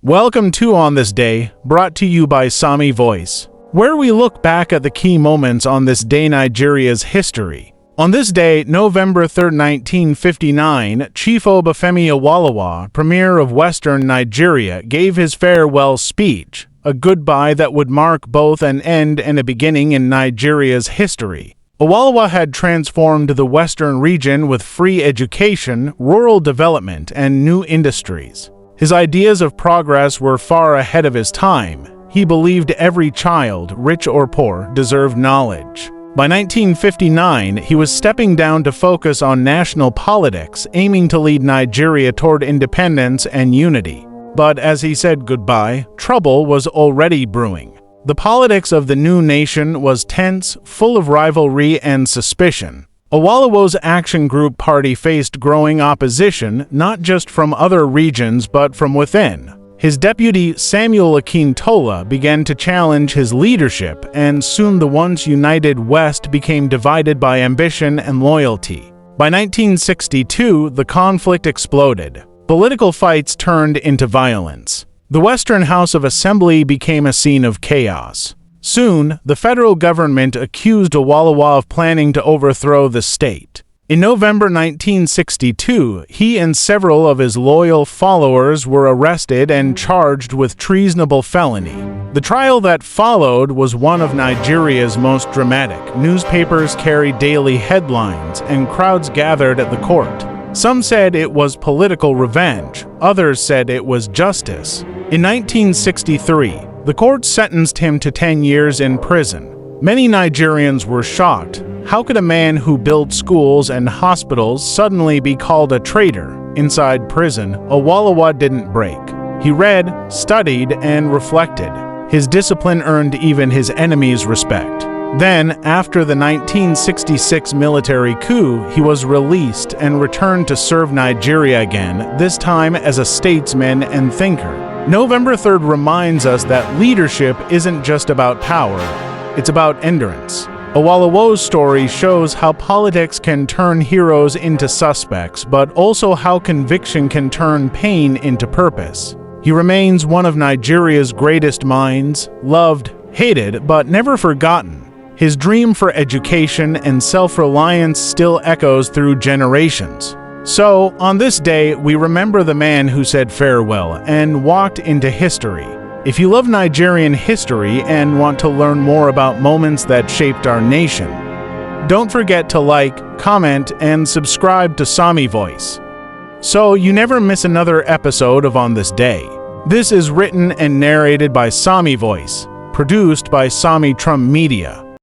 Welcome to On This Day, brought to you by Psalmmy Voice, where we look back at the key moments on this day Nigeria's history. On this day, November 3, 1959, Chief Obafemi Awolowo, Premier of Western Nigeria, gave his farewell speech, a goodbye that would mark both an end and a beginning in Nigeria's history. Awolowo had transformed the Western region with free education, rural development, and new industries. His ideas of progress were far ahead of his time. He believed every child, rich or poor, deserved knowledge. By 1959, he was stepping down to focus on national politics, aiming to lead Nigeria toward independence and unity. But as he said goodbye, trouble was already brewing. The politics of the new nation was tense, full of rivalry and suspicion. Awolowo's Action Group party faced growing opposition, not just from other regions but from within. His deputy, Samuel Akintola, began to challenge his leadership, and soon the once united West became divided by ambition and loyalty. By 1962, the conflict exploded. Political fights turned into violence. The Western House of Assembly became a scene of chaos. Soon, the federal government accused Awolowo of planning to overthrow the state. In November 1962, he and several of his loyal followers were arrested and charged with treasonable felony. The trial that followed was one of Nigeria's most dramatic. Newspapers carried daily headlines, and crowds gathered at the court. Some said it was political revenge, others said it was justice. In 1963, the court sentenced him to 10 years in prison. Many Nigerians were shocked. How could a man who built schools and hospitals suddenly be called a traitor? Inside prison, Awolowo didn't break. He read, studied, and reflected. His discipline earned even his enemies' respect. Then, after the 1966 military coup, he was released and returned to serve Nigeria again, this time as a statesman and thinker. November 3rd reminds us that leadership isn't just about power, it's about endurance. Awolowo's story shows how politics can turn heroes into suspects, but also how conviction can turn pain into purpose. He remains one of Nigeria's greatest minds, loved, hated, but never forgotten. His dream for education and self-reliance still echoes through generations. So, on this day, we remember the man who said farewell and walked into history. If you love Nigerian history and want to learn more about moments that shaped our nation, don't forget to like, comment, and subscribe to Psalmmy Voice, so you never miss another episode of On This Day. This is written and narrated by Psalmmy Voice, produced by Psalmmy Media.